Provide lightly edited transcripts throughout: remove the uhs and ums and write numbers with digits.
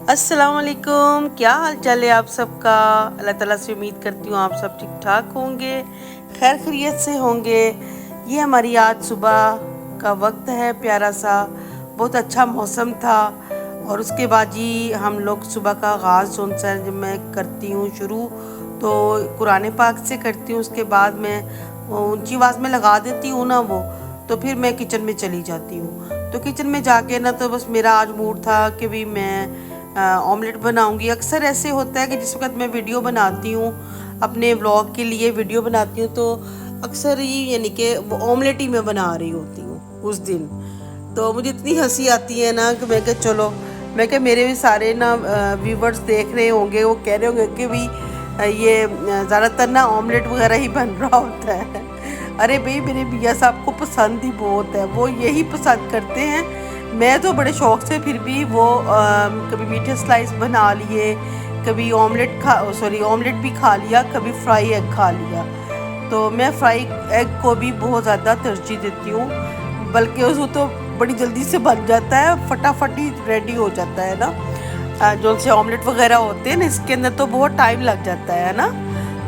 अस्सलाम वालेकुम, क्या हाल चाल है आप सबका। अल्लाह ताला से उम्मीद करती हूँ आप सब ठीक ठाक होंगे, खैर खैरियत से होंगे। ये हमारी आज सुबह का वक्त है, प्यारा सा, बहुत अच्छा मौसम था। और उसके बाद जी हम लोग सुबह का आगाज़ जो सा जब मैं करती हूँ शुरू, तो कुरान पाक से करती हूँ। उसके बाद मैं ऊंची आवाज़ में लगा देती हूँ ना वो, तो फिर मैं किचन में चली जाती हूँ। तो किचन में जाके ना, तो बस मेरा आज मूड था कि भी मैं ऑमलेट बनाऊंगी। अक्सर ऐसे होता है कि जिस वक्त मैं वीडियो बनाती हूँ, अपने व्लॉग के लिए वीडियो बनाती हूँ, तो अक्सर ही यानी कि वो ऑमलेट ही मैं बना रही होती हूँ उस दिन। तो मुझे इतनी हंसी आती है ना कि मैं कह चलो, मैं कह मेरे भी सारे ना व्यूवर्स देख रहे होंगे, वो कह रहे होंगे कि भी ये ज़्यादातर ना ऑमलेट वगैरह ही बन रहा होता है। अरे भाई, मेरे भैया साहब को पसंद ही बहुत है, वो यही पसंद करते हैं। मैं तो बड़े शौक से फिर भी वो कभी मीठे स्लाइस बना लिए, कभी ऑमलेट भी खा लिया, कभी फ्राई एग खा लिया। तो मैं फ्राई एग को भी बहुत ज़्यादा तरजीह देती हूँ, बल्कि उसको तो बड़ी जल्दी से बन जाता है, फटाफट ही रेडी हो जाता है ना। जो से ऑमलेट वगैरह होते हैं ना, इसके अंदर तो बहुत टाइम लग जाता है ना।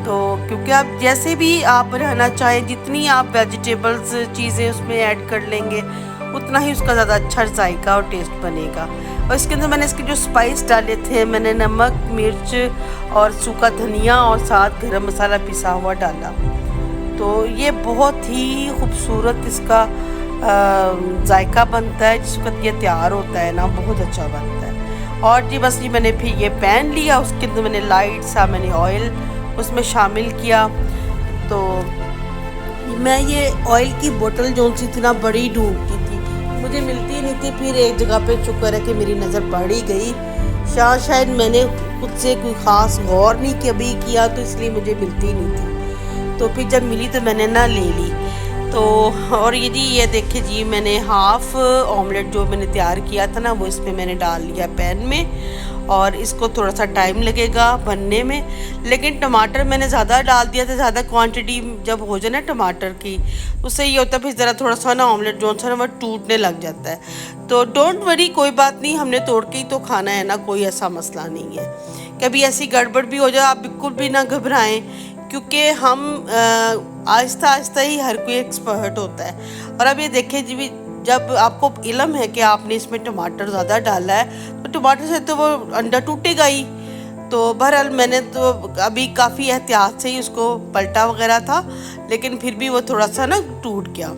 तो क्योंकि आप जैसे भी आप रहना चाहें, जितनी आप वेजिटेबल्स चीज़ें उसमें ऐड कर लेंगे, उतना ही उसका ज़्यादा अच्छा जायका और टेस्ट बनेगा। और इसके अंदर मैंने इसके जो स्पाइस डाले थे, मैंने नमक, मिर्च और सूखा धनिया और साथ गरम मसाला पिसा हुआ डाला। तो ये बहुत ही खूबसूरत इसका जायका बनता है। जिस वक्त ये तैयार होता है ना, बहुत अच्छा बनता है। और जी बस ये मैंने फिर ये पैन लिया, उसके अंदर मैंने लाइट सा मैंने ऑयल उसमें शामिल किया। तो मैं ये ऑयल की बोतल जो सी थी ना, बड़ी ढूंढती थी, मुझे मिलती नहीं थी। फिर एक जगह पे शुक्र है कि मेरी नज़र पड़ ही गई। शायद मैंने खुद से कोई ख़ास गौर नहीं कभी किया, तो इसलिए मुझे मिलती नहीं थी। तो फिर जब मिली तो मैंने ना ले ली। तो और ये देखिए जी, मैंने हाफ़ ऑमलेट जो मैंने तैयार किया था ना, वो इसमें मैंने डाल लिया पैन में। और इसको थोड़ा सा टाइम लगेगा बनने में, लेकिन टमाटर मैंने ज़्यादा डाल दिया था। ज़्यादा क्वांटिटी जब हो जाए ना टमाटर की, उससे ये होता है फिर ज़रा थोड़ा सा ना ऑमलेट जो सा ना वो टूटने लग जाता है। तो डोंट वरी, कोई बात नहीं, हमने तोड़ के ही तो खाना है ना, कोई ऐसा मसला नहीं है। कभी ऐसी गड़बड़ भी हो जाए, आप बिल्कुल भी ना घबराएं, क्योंकि हम आहिस्ता आहिस्ता ही हर कोई एक्सपर्ट होता है। और अब ये देखिए जी, जब आपको इल्म है कि आपने इसमें टमाटर ज़्यादा डाला है, तो टमाटर से तो वो अंडा टूटेगा ही। तो बहरहाल मैंने तो अभी काफ़ी एहतियात से ही उसको पलटा वगैरह था, लेकिन फिर भी वो थोड़ा सा ना टूट गया,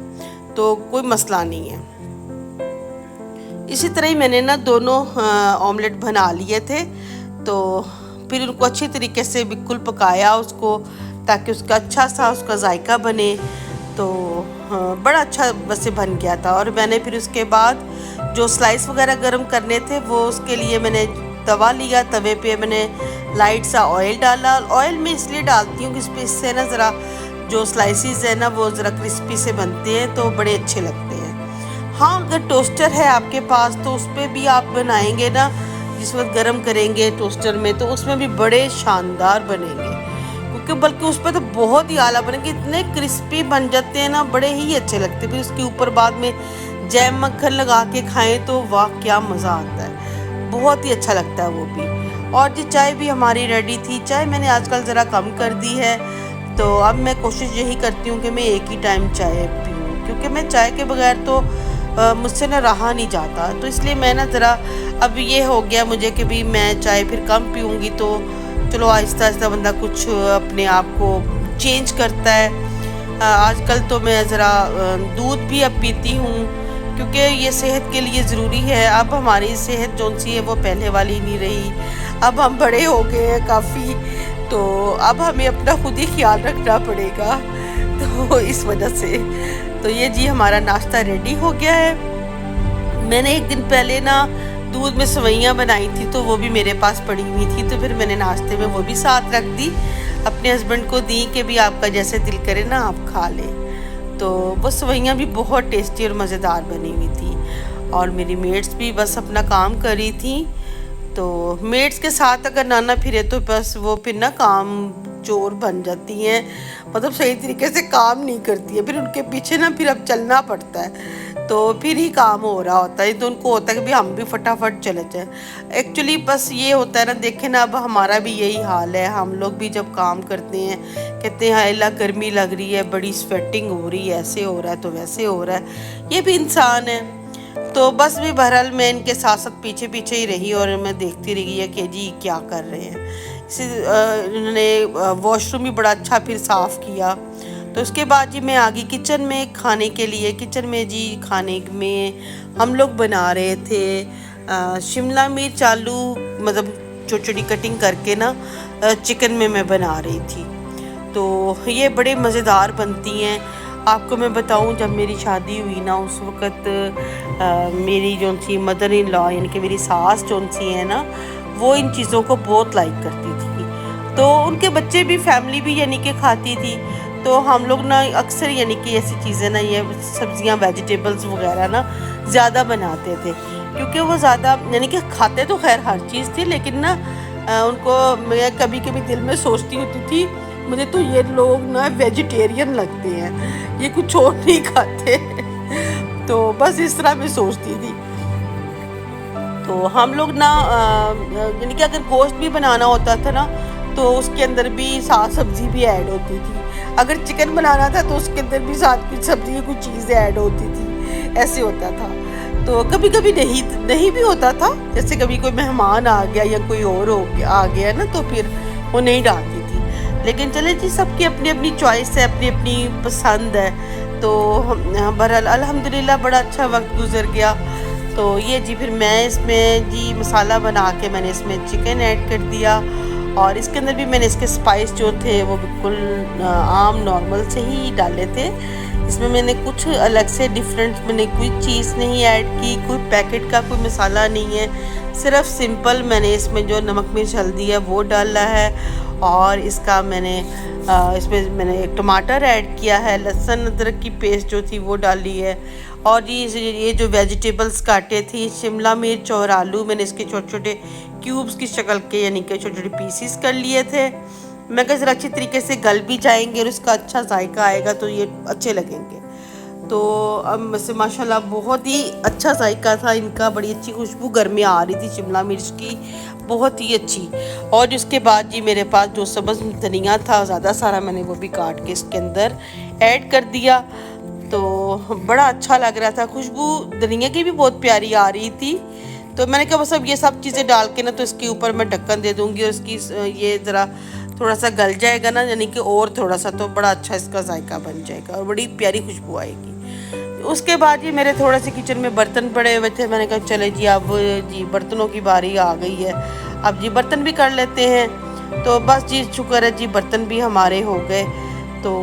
तो कोई मसला नहीं है। इसी तरह ही मैंने ना दोनों ऑमलेट बना लिए थे। तो फिर उनको अच्छी तरीके से बिल्कुल पकाया उसको, ताकि उसका अच्छा सा उसका जायका बने। तो बड़ा अच्छा वैसे बन गया था। और मैंने फिर उसके बाद जो स्लाइस वगैरह गर्म करने थे, वो उसके लिए मैंने तवा लिया। तवे पे मैंने लाइट सा ऑयल डाला। ऑयल में इसलिए डालती हूँ कि इससे ना ज़रा जो स्लाइसिस है ना, वो ज़रा क्रिस्पी से बनते हैं, तो बड़े अच्छे लगते हैं। हाँ, अगर टोस्टर है आपके पास, तो उस पर भी आप बनाएंगे ना, जिस वक्त गर्म करेंगे टोस्टर में, तो उसमें भी बड़े शानदार बनेंगे। क्योंकि बल्कि उस पर तो बहुत ही आला बनेंगे, इतने क्रिस्पी बन जाते हैं ना, बड़े ही अच्छे लगते हैं। फिर उसके ऊपर बाद में जैम मक्खन लगा के खाएं तो वाह क्या मज़ा आता है, बहुत ही अच्छा लगता है वो भी। और जी चाय भी हमारी रेडी थी। चाय मैंने आजकल ज़रा कम कर दी है, तो अब मैं कोशिश यही करती हूँ कि मैं एक ही टाइम चाय पीऊँ, क्योंकि मैं चाय के बगैर तो मुझसे ना रहा नहीं जाता। तो इसलिए मैं ना ज़रा अब ये हो गया मुझे कि भी मैं चाय फिर कम पीऊँगी, तो चलो आहिस्ता आहिस्ता बंदा कुछ अपने आप को चेंज करता है। आजकल तो मैं ज़रा दूध भी अब पीती हूँ, क्योंकि ये सेहत के लिए ज़रूरी है। अब हमारी सेहत जो सी है वो पहले वाली नहीं रही, अब हम बड़े हो गए हैं काफ़ी, तो अब हमें अपना खुद ही ख्याल रखना पड़ेगा। तो इस वजह से तो ये जी हमारा नाश्ता रेडी हो गया है। मैंने एक दिन पहले ना दूध में सेवइयाँ बनाई थी, तो वो भी मेरे पास पड़ी हुई थी, तो फिर मैंने नाश्ते में वो भी साथ रख दी, अपने हस्बैंड को दी कि भी आपका जैसे दिल करे ना आप खा लें। तो वो सेवइयाँ भी बहुत टेस्टी और मज़ेदार बनी हुई थी। और मेरी मेट्स भी बस अपना काम कर रही थी। तो मेट्स के साथ अगर नाना फिरे तो बस वो फिर ना काम चोर बन जाती हैं, मतलब सही तरीके से काम नहीं करती है, फिर उनके पीछे ना फिर अब चलना पड़ता है। तो फिर ही काम हो रहा होता है। तो उनको होता है कि भाई हम भी फटाफट चले जाए। एक्चुअली बस ये होता है ना, देखे ना, अब हमारा भी यही हाल है। हम लोग भी जब काम करते हैं कहते हैं हाय ला गर्मी लग रही है, बड़ी स्वेटिंग हो रही है, ऐसे हो रहा है तो वैसे हो रहा है, ये भी इंसान है। तो बस भी बहरहाल मैं इनके साथ साथ पीछे पीछे ही रही और मैं देखती रही है कि जी क्या कर रहे हैं। इन्होंने वॉशरूम भी बड़ा अच्छा फिर साफ़ किया। तो उसके बाद जी मैं आ गई किचन में खाने के लिए। किचन में जी खाने में हम लोग बना रहे थे शिमला मिर्च आलू, मतलब छोटी छोटी कटिंग करके ना चिकन में मैं बना रही थी। तो ये बड़े मज़ेदार बनती हैं। आपको मैं बताऊं, जब मेरी शादी हुई ना उस वक़्त मेरी जो सी मदर इन लॉ यानी कि मेरी सास जो सी है ना, वो इन चीज़ों को बहुत लाइक करती थी। तो उनके बच्चे भी, फैमिली भी यानी कि खाती थी। तो हम लोग ना अक्सर यानी कि ऐसी चीज़ें ना, ये सब्जियां वेजिटेबल्स वगैरह ना ज़्यादा बनाते थे, क्योंकि वो ज़्यादा यानी कि खाते तो खैर हर चीज़ थी, लेकिन ना उनको, मैं कभी कभी दिल में सोचती होती थी मुझे तो ये लोग ना वेजिटेरियन लगते हैं, ये कुछ और नहीं खाते। तो बस इस तरह मैं सोचती थी। तो हम लोग ना यानी कि अगर गोश्त भी बनाना होता था ना, तो उसके अंदर भी साग सब्जी भी ऐड होती थी। अगर चिकन बनाना था तो उसके अंदर भी साथ कुछ सब्जी की कुछ चीज़ें ऐड होती थी, ऐसे होता था। तो कभी कभी नहीं भी होता था, जैसे कभी कोई मेहमान आ गया या कोई और आ गया ना, तो फिर वो नहीं डालती थी। लेकिन चले जी, सबकी अपनी अपनी चॉइस है, अपनी अपनी पसंद है। तो बहरहाल अल्हम्दुलिल्लाह बड़ा अच्छा वक्त गुजर गया। तो ये जी फिर मैं इसमें जी मसाला बना के मैंने इसमें चिकन ऐड कर दिया, और इसके अंदर भी मैंने इसके स्पाइस जो थे वो बिल्कुल आम नॉर्मल से ही डाले थे। इसमें मैंने कुछ अलग से डिफरेंट, मैंने कोई चीज़ नहीं ऐड की, कोई पैकेट का कोई मसाला नहीं है, सिर्फ सिंपल मैंने इसमें जो नमक मिर्च हल्दी है वो डाला है। और इसका मैंने इसमें मैंने एक टमाटर ऐड किया है, लहसुन अदरक की पेस्ट जो थी वो डाली है। और ये जो वेजिटेबल्स काटे थी, शिमला मिर्च और आलू, मैंने इसके छोटे छोटे क्यूब्स की शक्ल के यानी कि छोटे छोटे पीसीस कर लिए थे। मैं कहा ज़रा अच्छी तरीके से गल भी जाएंगे और इसका अच्छा जायका आएगा तो ये अच्छे लगेंगे। तो अब वैसे माशाल्लाह बहुत ही अच्छा जायका था इनका, बड़ी अच्छी खुशबू घर में आ रही थी शिमला मिर्च की, बहुत ही अच्छी। और उसके बाद जी मेरे पास जो सब्ज़ धनिया था ज़्यादा सारा, मैंने वो भी काट के इसके अंदर ऐड कर दिया। तो बड़ा अच्छा लग रहा था, खुशबू धनिया की भी बहुत प्यारी आ रही थी। तो मैंने कहा बस अब ये सब चीज़ें डाल के ना, तो इसके ऊपर मैं ढक्कन दे दूँगी और इसकी ये ज़रा थोड़ा सा गल जाएगा ना, यानी कि और थोड़ा सा, तो बड़ा अच्छा इसका जायका बन जाएगा और बड़ी प्यारी खुशबू आएगी। उसके बाद ये मेरे थोड़े से किचन में बर्तन पड़े हुए थे, मैंने कहा चले जी अब जी बर्तनों की बारी आ गई है, अब जी बर्तन भी कर लेते हैं। तो बस जी शुक्र है जी बर्तन भी हमारे हो गए। तो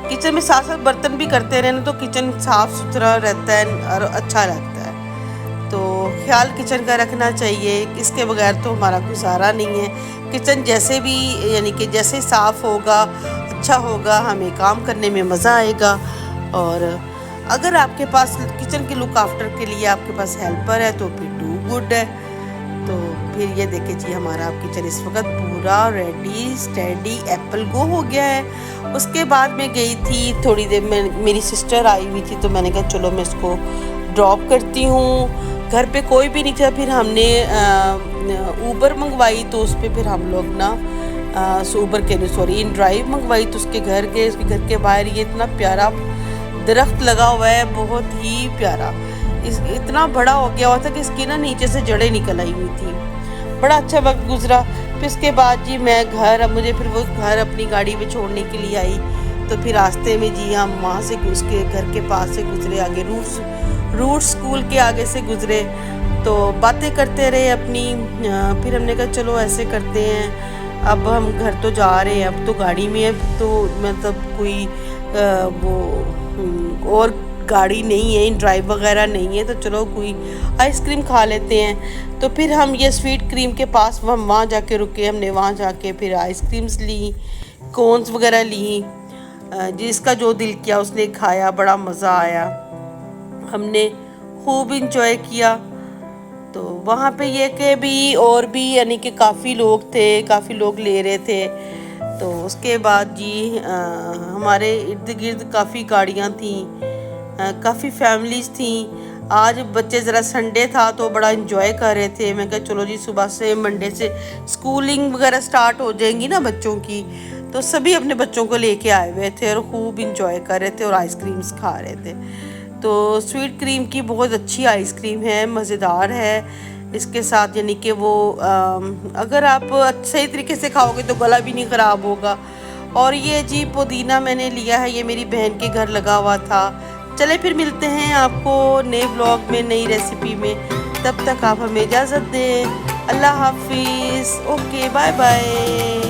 किचन में साथ साथ बर्तन भी करते रहे ना, तो किचन साफ़ सुथरा रहता है और अच्छा लगता है। तो ख्याल किचन का रखना चाहिए, इसके बगैर तो हमारा गुजारा नहीं है। किचन जैसे भी यानी कि जैसे साफ़ होगा, अच्छा होगा, हमें काम करने में मज़ा आएगा। और अगर आपके पास किचन के लुक आफ्टर के लिए आपके पास हेल्पर है तो फिर डू गुड है। तो फिर ये देखिए जी हमारा किचन इस वक्त पूरा रेडी स्टेडी एप्पल गो हो गया है। उसके बाद मैं गई थी थोड़ी देर में, मेरी सिस्टर आई हुई थी, तो मैंने कहा चलो मैं इसको ड्रॉप करती हूँ। घर पे कोई भी नहीं था, फिर हमने ऊबर मंगवाई, तो उस पर फिर हम लोग ना ऊबर के सॉरी इन ड्राइव मंगवाई। तो उसके घर गए, उसके घर के बाहर ये इतना प्यारा दरख्त लगा हुआ है, बहुत ही प्यारा, इतना बड़ा हो गया हुआ था कि इसकी ना नीचे से जड़ें निकल आई हुई थी। बड़ा अच्छा वक्त गुजरा। फिर उसके बाद जी मैं घर, अब मुझे फिर वो घर अपनी गाड़ी में छोड़ने के लिए आई। तो फिर रास्ते में जी हम वहाँ से उसके घर के पास से गुजरे, आगे रूट स्कूल के आगे से गुजरे। तो बातें करते रहे अपनी। फिर हमने कहा चलो ऐसे करते हैं, अब हम घर तो जा रहे हैं, अब तो गाड़ी में है, तो मतलब कोई और गाड़ी नहीं है, ड्राइव वगैरह नहीं है, तो चलो कोई आइसक्रीम खा लेते हैं। तो फिर हम ये स्वीट क्रीम के पास हम वहाँ जाके रुके, हमने वहाँ जाके फिर आइसक्रीम्स ली, कोन्स वगैरह ली, जिसका जो दिल किया उसने खाया, बड़ा मज़ा आया, हमने खूब इंजॉय किया। तो वहाँ पे ये कि भी और भी यानी कि काफ़ी लोग थे, काफ़ी लोग ले रहे थे। तो उसके बाद जी हमारे इर्द गिर्द काफ़ी गाड़ियाँ थीं, काफ़ी फैमिलीज़ थी। आज बच्चे ज़रा संडे था तो बड़ा इंजॉय कर रहे थे। मैं कहा चलो जी, सुबह से मंडे से स्कूलिंग वगैरह स्टार्ट हो जाएंगी ना बच्चों की, तो सभी अपने बच्चों को लेके आए हुए थे और खूब इंजॉय कर रहे थे और आइसक्रीम्स खा रहे थे। तो स्वीट क्रीम की बहुत अच्छी आइसक्रीम है, मज़ेदार है। इसके साथ यानी कि वो अगर आप सही तरीके से खाओगे तो गला भी नहीं ख़राब होगा। और ये जी पुदीना मैंने लिया है, ये मेरी बहन के घर लगा हुआ था। चले फिर मिलते हैं आपको नए ब्लॉग में, नई रेसिपी में। तब तक आप हमें इजाज़त दें। अल्लाह हाफिज़। Okay, bye bye.